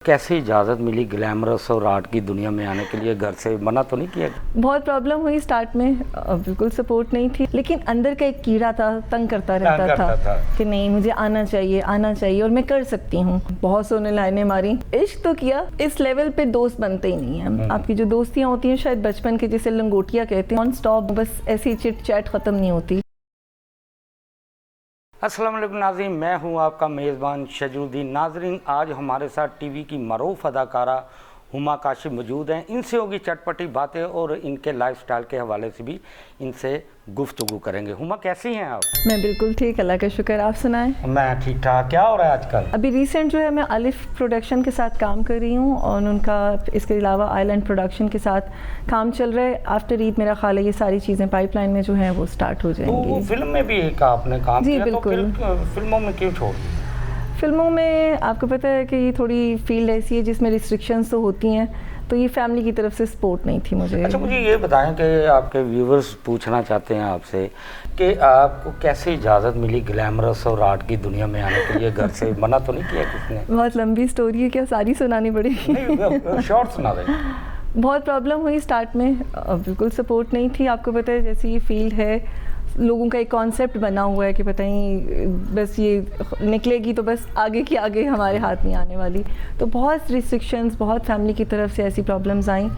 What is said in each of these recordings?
कैसे इजाज़त मिली ग्लैमरस और आर्ट की दुनिया में आने के लिए? घर से मना तो नहीं किया? बहुत प्रॉब्लम हुई स्टार्ट में, बिल्कुल सपोर्ट नहीं थी, लेकिन अंदर का एक कीड़ा था, तंग करता रहता था कि नहीं मुझे आना चाहिए और मैं कर सकती हूँ। बहुत से उन्हें लाइनें मारी, इश्क तो किया, इस लेवल पे दोस्त बनते ही नहीं हैं। आपकी जो दोस्तियाँ होती हैं शायद बचपन के, जिसे लंगोटिया कहते हैं, नॉन स्टॉप बस ऐसी चिट चैट ख़त्म नहीं होती। अस्सलाम वालेकुम नाज़रीन, मैं हूं आपका मेज़बान शजरुद्दीन। नाज़रीन, आज हमारे साथ टीवी की मरूफ अदाकारा हुमा काशिफ मौजूद हैं। इनसे होगी चटपटी बातें और इनके लाइफस्टाइल के हवाले से भी इनसे गुफ्तगू करेंगे। हुमा, कैसी हैं आप? मैं बिल्कुल ठीक, अल्लाह का शुक्र, आप सुनाएं? मैं ठीक ठाक। क्या हो रहा है आजकल? अभी रिसेंट जो है मैं अलिफ प्रोडक्शन के साथ काम कर रही हूँ और उनका इसके अलावा आइलैंड प्रोडक्शन के साथ काम चल रहा है। आफ्टर ईद मेरा ख्याल है ये सारी चीज़ें पाइपलाइन में जो हैं वो स्टार्ट हो जाएंगी। तो फिल्म में भी एक आपने काम जी किया, बिल्कुल। तो फिल्मों में क्यों छोड़ दी? फिल्मों में आपको पता है कि ये थोड़ी फील्ड ऐसी है जिसमें रिस्ट्रिक्शंस तो होती हैं, तो ये फैमिली की तरफ से सपोर्ट नहीं थी मुझे। अच्छा, मुझे ये बताएं कि आपके व्यूवर्स पूछना चाहते हैं आपसे कि आपको कैसे इजाज़त मिली ग्लैमरस और आर्ट की दुनिया में आने के लिए? घर से मना तो नहीं किया किसने? बहुत लंबी स्टोरी है, क्या सारी सुनानी पड़ेगी? नहीं, शॉर्ट सुना दें। बहुत प्रॉब्लम हुई स्टार्ट में, बिल्कुल सपोर्ट नहीं थी। आपको पता है जैसे ये फील्ड है, लोगों का एक कॉन्सेप्ट बना हुआ है कि पता नहीं बस ये निकलेगी तो बस आगे की आगे हमारे हाथ नहीं आने वाली। तो बहुत रिस्ट्रिक्शंस, बहुत फैमिली की तरफ से ऐसी प्रॉब्लम्स आई,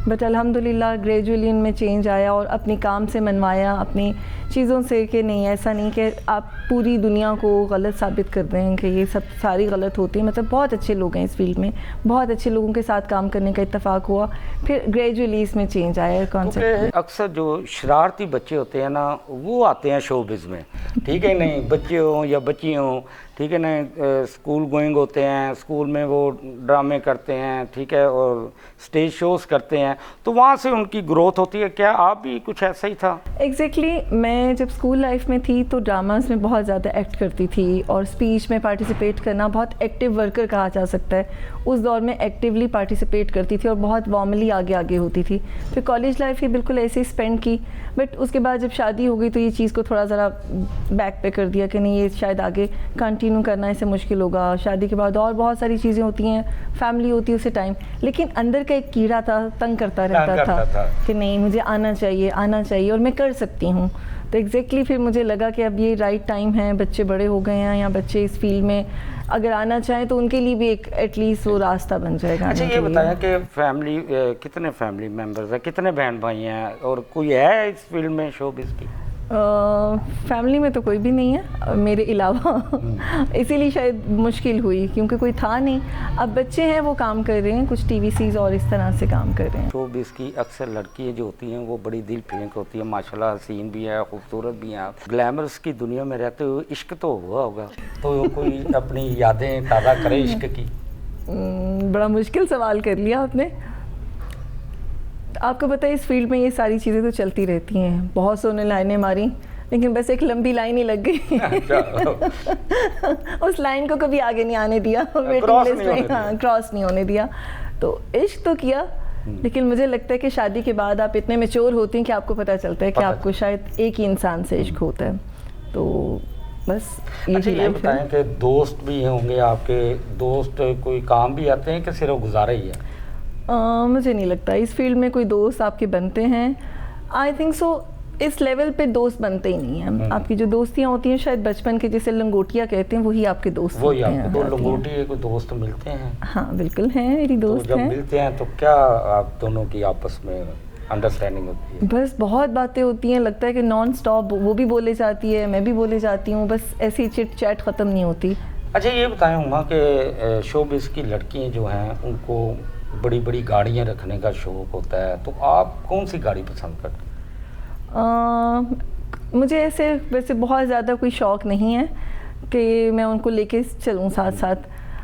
बट अल्हम्दुलिल्लाह ग्रेजुअली इनमें चेंज आया और अपने काम से मनवाया, अपनी चीज़ों से कि नहीं ऐसा नहीं कि आप पूरी दुनिया को गलत साबित कर दें कि ये सब सारी गलत होती है। मतलब बहुत अच्छे लोग हैं इस फील्ड में, बहुत अच्छे लोगों के साथ काम करने का इत्तेफाक हुआ, फिर ग्रेजुअली इसमें चेंज आया कॉन्सेप्ट। अक्सर जो शरारती बच्चे होते हैं ना, वो आते हैं शोबिज़ में, ठीक है नहीं, बच्चे हों या बच्ची हों, ठीक है ना, स्कूल गोइंग होते हैं, स्कूल में वो ड्रामे करते हैं, ठीक है, और स्टेज शोज़ करते हैं, तो वहाँ से उनकी ग्रोथ होती है। क्या आप भी कुछ ऐसा ही था? एग्जैक्टली मैं जब स्कूल लाइफ में थी तो ड्रामास में बहुत ज़्यादा एक्ट करती थी और स्पीच में पार्टिसिपेट करना, बहुत एक्टिव वर्कर कहा जा सकता है। उस दौर में एक्टिवली पार्टिसिपेट करती थी और बहुत वार्मली आगे आगे होती थी। फिर कॉलेज लाइफ ही बिल्कुल ऐसे ही स्पेंड की, बट उसके बाद जब शादी हो गई तो ये चीज़ को थोड़ा ज़रा बैक पे कर दिया कि नहीं ये शायद आगे कंटिन्यू करना इससे मुश्किल होगा। शादी के बाद और बहुत सारी चीज़ें होती हैं, फैमिली होती है उसे टाइम, लेकिन अंदर का एक कीड़ा था, तंग करता रहता था कि नहीं मुझे आना चाहिए और मैं कर सकती हूँ। तो एग्जैक्टली फिर मुझे लगा कि अब ये राइट टाइम है, बच्चे बड़े हो गए हैं या बच्चे इस फील्ड में अगर आना चाहें तो उनके लिए भी एक एटलीस्ट वो रास्ता बन जाएगा। अच्छा, ये बताया कि फैमिली कितने फैमिली मेम्बर्स हैं, कितने बहन भाई हैं, और कोई है इस फील्ड में शोबिज़ की? फैमिली में तो कोई भी नहीं है मेरे अलावा, इसीलिए शायद मुश्किल हुई क्योंकि कोई था नहीं। अब बच्चे हैं वो काम कर रहे हैं, कुछ टीवीसीज और इस तरह से काम कर रहे हैं। शोबिज़ की अक्सर लड़कियां जो होती हैं वो बड़ी दिल फेंक होती हैं, माशाल्लाह हसीन भी है, खूबसूरत भी हैं। ग्लैमरस की दुनिया में रहते हुए इश्क तो हुआ होगा, तो कोई अपनी यादें ताज़ा करे इश्क की? बड़ा मुश्किल सवाल कर लिया आपने। आपको पता है इस फील्ड में ये सारी चीज़ें तो चलती रहती हैं, बहुत से उन्हें लाइनें मारी, लेकिन बस एक लंबी लाइन ही लग गई। उस लाइन को कभी आगे नहीं आने दिया, क्रॉस नहीं होने दिया। तो इश्क तो किया, लेकिन मुझे लगता है कि शादी के बाद आप इतने मैच्योर होती हैं कि आपको पता चलता है कि आपको शायद एक ही इंसान से इश्क होता है। तो बस अच्छा, ये बताएं कि दोस्त भी होंगे आपके, दोस्त कोई काम भी आते हैं कि सिर्फ गुजारा ही है? मुझे नहीं लगता इस फील्ड में कोई दोस्त आपके बनते हैं। आई थिंक सो इस लेवल पे दोस्त बनते ही नहीं हैं। आपकी जो दोस्तियाँ होती हैं शायद बचपन के, जिसे लंगोटिया कहते हैं, वही आपके दोस्त होते हैं। तो लंगोटी कोई दोस्त मिलते हैं? हाँ बिल्कुल हैं, मेरी दोस्त तो जब हैं। मिलते हैं तो क्या आप दोनों की आपस में अंडरस्टैंडिंग होती है? बस बहुत बातें होती हैं, लगता है कि नॉन स्टॉप वो भी बोले जाती है, मैं भी बोले जाती हूँ, बस ऐसी चिट चैट ख़त्म नहीं होती। अच्छा, ये बताएं हुआ कि शोबिज़ की लड़कियाँ जो हैं उनको बड़ी बड़ी गाड़ियाँ रखने का शौक़ होता है, तो आप कौन सी गाड़ी पसंद करते हैं? मुझे ऐसे वैसे बहुत ज़्यादा कोई शौक़ नहीं है कि मैं उनको लेके चलूँ साथ साथ।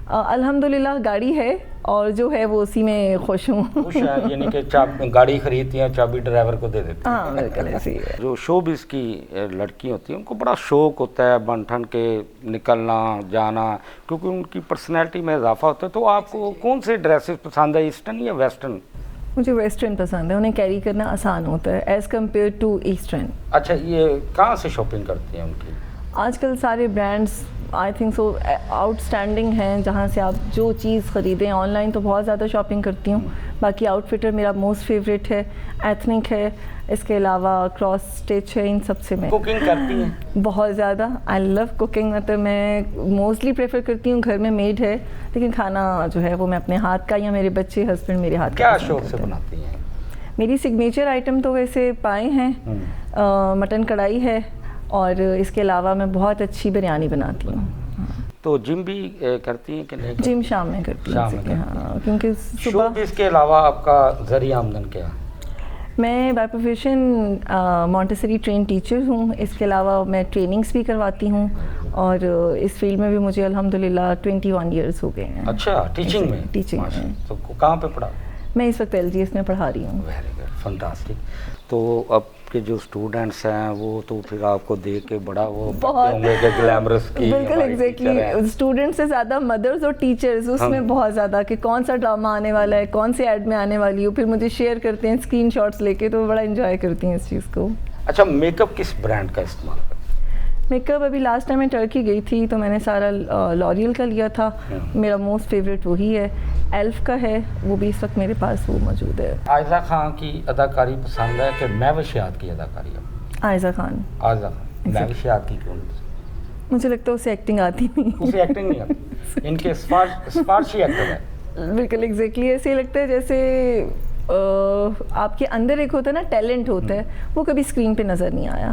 अल्हम्दुलिल्लाह गाड़ी है और जो है वो उसी में खुश हूँ। खुश है, यानी कि गाड़ी खरीदती हैं, चाबी ड्राइवर को दे देती हैं। हाँ बिल्कुल ऐसे ही है। जो शोबिज़ की लड़की होती हैं उनको बड़ा शौक़ होता है बन ठन के निकलना जाना, क्योंकि उनकी पर्सनैलिटी में इजाफा होता है। तो आपको कौन से ड्रेसेस पसंद है, ईस्टर्न या वेस्टर्न? मुझे वेस्टर्न पसंद है, उन्हें कैरी करना आसान होता है एज़ कम्पेयर टू ईस्टर्न। अच्छा, ये कहाँ से शॉपिंग करती हैं उनकी? आजकल सारे brands I think so outstanding हैं, जहाँ से आप जो चीज़ ख़रीदें। ऑनलाइन तो बहुत ज़्यादा शॉपिंग करती हूँ, बाकी आउटफिटर मेरा मोस्ट फेवरेट है, एथनिक है, इसके अलावा क्रॉस स्टिच है, इन सब से मैं कुकिंग करती हैं? बहुत ज़्यादा, आई लव कुकिंग। मतलब मैं मोस्टली प्रेफर करती हूँ, घर में मेड है, लेकिन खाना जो है वो मैं अपने हाथ का या मेरे बच्चे हस्बैंड मेरे हाथ का क्या पसंद शौक करते से हैं। बनाती हैं? मेरी सिग्नेचर आइटम तो वैसे पाए हैं, मटन कढ़ाई है, और इसके अलावा मैं बहुत अच्छी बिरयानी बनाती हूँ। तो जिम भी करती हैं कि नहीं? जिम शाम में करती हूँ, शाम में हाँ, क्योंकि शो सुबह इसके अलावा आपका जरिया आमदन क्या है? मैं by profession Montessori train teacher हूँ। इसके अलावा मैं ट्रेनिंग्स भी करवाती हूँ, और इस फील्ड में भी मुझे अल्हम्दुलिल्लाह 21 ईयर्स हो गए हैं। अच्छा, टीचिंग में? टीचिंग में। माशाल्लाह। तो कहाँ पे पढ़ा? मैं इस वक्त LGS में पढ़ा रही हूँ। Very good, fantastic. तो अब के जो स्टूडेंट्स हैं वो तो फिर आपको देख के बड़ा वो बहुत होंगे कि ग्लैमरस की बिल्कुल हमारी teacher है। एग्जैक्टली, स्टूडेंट्स से ज़्यादा मदर्स और टीचर्स उसमें बहुत ज़्यादा कि कौन सा ड्रामा आने वाला है, कौन से ऐड में आने वाली हो, फिर मुझे शेयर करते हैं स्क्रीनशॉट्स लेके, तो बड़ा एंजॉय करती हैं इस चीज़ को। अच्छा, मेकअप किस ब्रांड का इस्तेमाल करते हैं? मेकअप अभी लास्ट टाइम मैं टर्की गई थी तो मैंने सारा लॉरियल का लिया था। मेरा मोस्ट फेवरेट वही है, एल्फ का है, वो भी इस वक्त मेरे पास वो मौजूद है। आयजा खान की अदाकारी पसंद है कि महविशात की अदाकारी? आयजा खान। आयजा खान महविशात की क्यों नहीं? मुझे लगता है उसे एक्टिंग आती नहीं। उसे एक्टिंग नहीं आती, इनके सिफारशी एक्टर है। बिल्कुल एग्जैक्टली, ऐसे ही लगता है जैसे आपके अंदर एक होता है ना टैलेंट होता है, वो कभी स्क्रीन पे नज़र नहीं आया।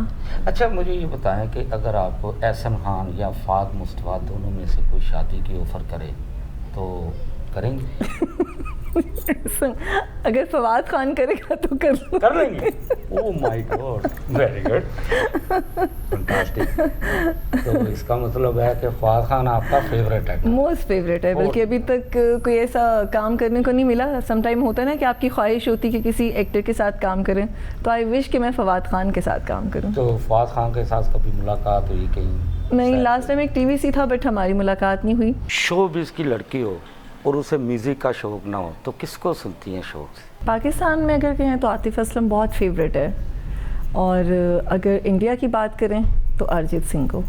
अच्छा, मुझे ये बताएं कि अगर आपको एहसन खान या फाद मुस्तफा दोनों में से कोई शादी की ऑफ़र करे तो करेंगे? अगर फवाद खान करेगा तो कर लेंगे? Oh my God, very good, fantastic. तो इसका मतलब है कि फवाद खान आपका फेवरेट है? मोस्ट फेवरेट है, बल्कि अभी तक कोई ऐसा काम करने को नहीं मिला। सम टाइम होता है ना कि आपकी ख्वाहिश होती कि किसी एक्टर के साथ काम करें, तो आई विश कि मैं फवाद खान के साथ काम करूं। तो फवाद खान के साथ कभी मुलाकात हुई कहीं? नहीं, लास्ट टाइम एक TVC था, बट हमारी मुलाकात नहीं हुई। शोबिज़ की लड़की हो और उसे म्यूज़िक का शौक़ ना हो तो किसको सुनती हैं शौक़ से? पाकिस्तान में अगर कहें तो आतिफ असलम बहुत फेवरेट है, और अगर इंडिया की बात करें तो अरिजीत सिंह को।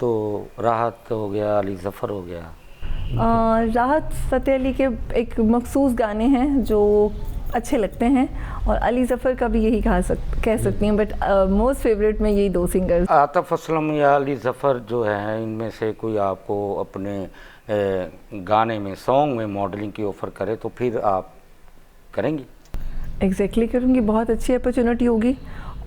तो राहत हो गया, अली ज़फ़र हो गया? राहत फ़तेह अली के एक मखसूस गाने हैं जो अच्छे लगते हैं, और अली ज़फ़र का भी यही कह सकती हैं, बट मोस्ट फेवरेट में यही दो सिंगर्स। आतिफ असलम या अली ज़फ़र जो है, इनमें से कोई आपको अपने गाने में, सॉन्ग में मॉडलिंग की ऑफ़र करे तो फिर आप करेंगी? एग्जैक्टली करूँगी, बहुत अच्छी अपॉर्चुनिटी होगी,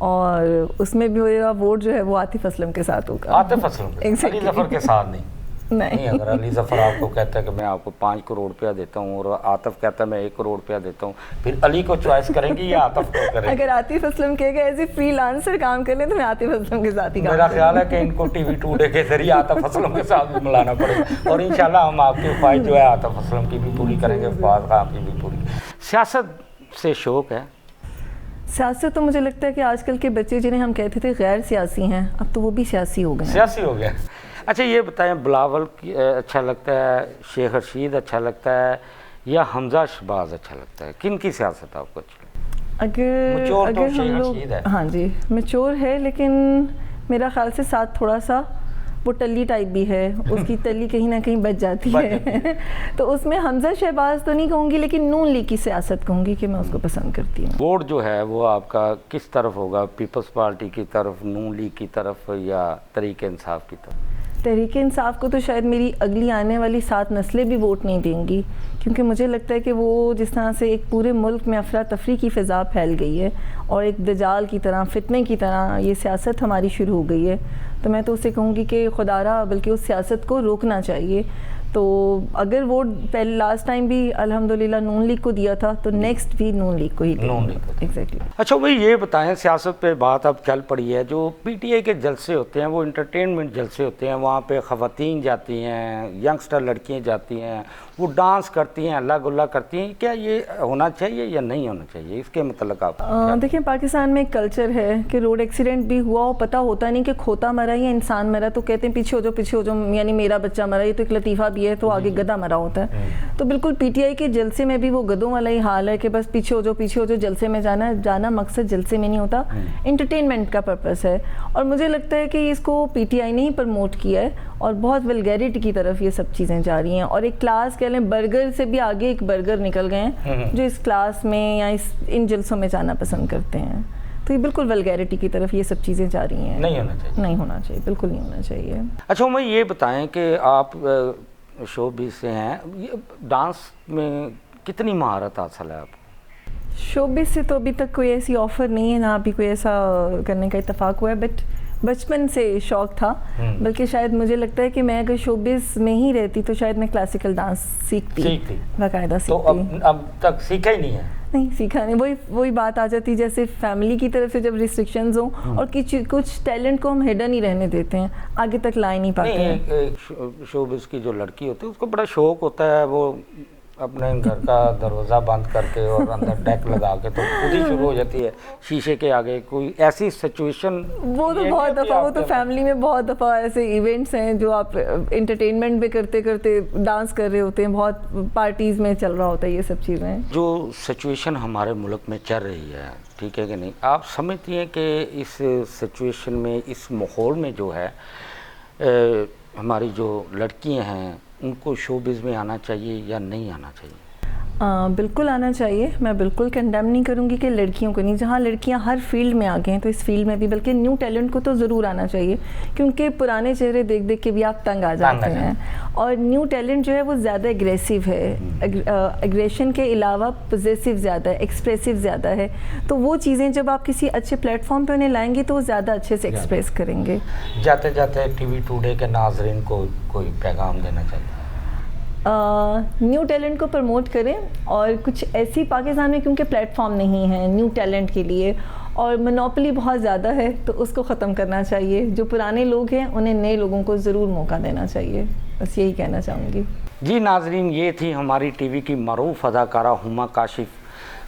और उसमें भी मेरा वोट जो है वो आतिफ असलम के साथ होगा। आतिफ असलम के साथ? अली ज़फ़र के साथ नहीं? नहीं, अगर अली ज़फ़र आपको कहता है कि मैं आपको 5 करोड़ रुपया देता हूँ और आतिफ कहता है मैं 1 करोड़ रुपया देता हूँ, फिर अली को चॉइस करेंगी या आतिफ को करेंगी? अगर आतिफ असलम कहेगा एज ए फ्रीलांसर काम कर ले तो मैं आतिफ असलम के साथ ही काम मेरा ख्याल है कि इनको TV टुडे के जरिए आतिफ असलम के साथ भी मिलाना पड़ेगा, और इंशाल्लाह हम आपकी ख्वाहिश जो है आतिफ असलम की भी पूरी करेंगे, फवाद खान की भी पूरी। सियासत से शौक़ है? सियासत तो मुझे लगता है कि आजकल के बच्चे जिन्हें हम कहते थे गैर सियासी हैं, अब तो वो भी सियासी हो गए हैं। सियासी हो गया। अच्छा, ये बताएं, बिलावल की अच्छा लगता है, शेख रशीद अच्छा लगता है, या हमजा शहबाज अच्छा लगता है? किन की सियासत आपको अच्छी लगती है? अगर हम लोग, हाँ जी, मैच्योर है, लेकिन मेरा ख्याल से साथ थोड़ा सा वो टल्ली टाइप भी है, उसकी तल्ली कहीं ना कहीं बच जाती है। तो उसमें हमजा शहबाज तो नहीं कहूँगी, लेकिन नून लीग की सियासत कहूँगी कि मैं उसको पसंद करती हूँ। वोट जो है वो आपका किस तरफ होगा? पीपल्स पार्टी की तरफ, नून लीग की तरफ, या तहरीक इंसाफ की तरफ? तहरीक इंसाफ को तो शायद मेरी अगली आने वाली 7 नस्लें भी वोट नहीं देंगी, क्योंकि मुझे लगता है कि वो जिस तरह से एक पूरे मुल्क में अफरा तफरी की फ़िज़ा फैल गई है, और एक दजाल की तरह, फितने की तरह ये सियासत हमारी शुरू हो गई है, तो मैं तो उससे कहूँगी कि खुदारा बल्कि उस सियासत को रोकना चाहिए। तो अगर वोट पहले लास्ट टाइम भी अल्हम्दुलिल्लाह नून लीग को दिया था, तो नेक्स्ट भी नून लीग को ही देंगे। एग्जैक्टली। अच्छा भाई, ये बताएं, सियासत पे बात अब चल पड़ी है, जो PTI के जलसे होते हैं वो इंटरटेनमेंट जलसे होते हैं, वहाँ पे ख़वातीन जाती हैं, यंगस्टर लड़कियाँ जाती हैं, वो डांस करती हैं, अल्लाह गुल्ला करती हैं, क्या ये होना चाहिए या नहीं होना चाहिए? इसके मतलब आप देखिए, पाकिस्तान में एक कल्चर है कि रोड एक्सीडेंट भी हुआ हो, पता होता नहीं कि खोता मरा या इंसान मरा, तो कहते हैं पीछे हो जाओ, पीछे हो जाओ, यानी मेरा बच्चा मरा, ये तो एक लतीफ़ा भी पिया है तो आगे गधा मरा होता है। तो बिल्कुल पीटीआई के जलसे में भी वो गधों वाला ही हाल है कि बस पीछे हो जाओ, जलसे में जाना मकसद जलसे में नहीं होता, एंटरटेनमेंट का पर्पस है। और मुझे लगता है कि इसको पीटीआई ने ही प्रमोट किया है और बहुत वल्गैरिटी की तरफ ये सब चीज़ें जा रही हैं। और एक क्लास कह लें, बर्गर से भी आगे एक बर्गर निकल गए हैं जो इस क्लास में या इन जलसों में जाना पसंद करते हैं। तो ये बिल्कुल वल्गैरिटी की तरफ ये सब चीज़ें जा रही हैं। नहीं होना चाहिए, नहीं होना चाहिए, बिल्कुल नहीं होना चाहिए। अच्छा मैं ये बताएं कि आप शोबिज़ से हैं, डांस में कितनी महारत हासिल है आपको? शोबिज़ से तो अभी तक कोई ऐसी ऑफ़र नहीं है, ना अभी कोई ऐसा करने का इत्तेफाक हुआ है, बट बचपन से शौक़ था। बल्कि शायद मुझे लगता है कि मैं अगर शोबिज़ में ही रहती तो शायद मैं क्लासिकल डांस सीखती बाकायदा सीखती। तो अब तक सीखा ही नहीं है? नहीं सीखा नहीं। वही बात आ जाती, जैसे फैमिली की तरफ से जब रिस्ट्रिक्शंस हों और कुछ टैलेंट को हम हिडन ही रहने देते हैं, आगे तक ला नहीं पाते हैं। शोबिज़ की जो लड़की होती है उसको बड़ा शौक होता है, वो अपने घर का दरवाज़ा बंद करके और अंदर डेक लगा के तो खुद ही शुरू हो जाती है शीशे के आगे। कोई ऐसी सिचुएशन वो तो बहुत दफ़ा, वो तो फैमिली में बहुत दफ़ा ऐसे इवेंट्स हैं जो आप एंटरटेनमेंट भी करते करते डांस कर रहे होते हैं, बहुत पार्टीज़ में चल रहा होता है ये सब चीज़ें। जो सिचुएशन हमारे मुल्क में चल रही है, ठीक है कि नहीं, आप समझती हैं कि इस सिचुएशन में, इस माहौल में जो है हमारी जो लड़कियां हैं उनको शोबिज़ में आना चाहिए या नहीं आना चाहिए? बिल्कुल आना चाहिए। मैं बिल्कुल कंडेम नहीं करूँगी कि लड़कियों को नहीं। जहाँ लड़कियाँ हर फील्ड में आगे हैं तो इस फील्ड में भी, बल्कि न्यू टैलेंट को तो ज़रूर आना चाहिए, क्योंकि पुराने चेहरे देख देख के भी आप तंग आ जाते हैं। और न्यू टैलेंट जो है वो ज़्यादा एग्रेसिव है, एग्रेशन के अलावा पॉजिटिव ज़्यादा है, एक्सप्रेसिव ज़्यादा है। तो वो चीज़ें जब आप किसी अच्छे प्लेटफॉर्म पर उन्हें लाएंगे तो वो ज़्यादा अच्छे से एक्सप्रेस करेंगे। जाते जाते टीवी टुडे के नाजरीन को कोई पैगाम देना चाहिए? न्यू टैलेंट को प्रमोट करें और कुछ ऐसी पाकिस्तान में क्योंकि प्लेटफॉर्म नहीं है न्यू टैलेंट के लिए और मोनोपोली बहुत ज़्यादा है तो उसको ख़त्म करना चाहिए। जो पुराने लोग हैं उन्हें नए लोगों को ज़रूर मौका देना चाहिए, बस यही कहना चाहूँगी। जी नाजरीन, ये थी हमारी टीवी की मरूफ अदाकारा हुमा काशिफ,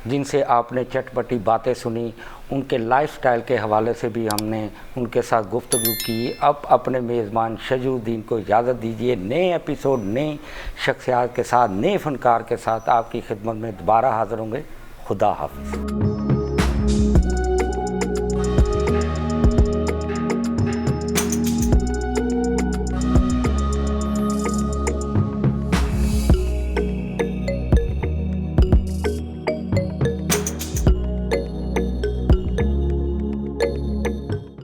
जिनसे आपने चटपटी बातें सुनी। उनके लाइफस्टाइल के हवाले से भी हमने उनके साथ गुफ्तगू की। अब अपने मेज़बान शजरुद्दीन को इजाज़त दीजिए। नए एपिसोड, नए शख्सियात के साथ, नए फ़नकार के साथ आपकी खिदमत में दोबारा हाज़िर होंगे। खुदा हाफ़िज़।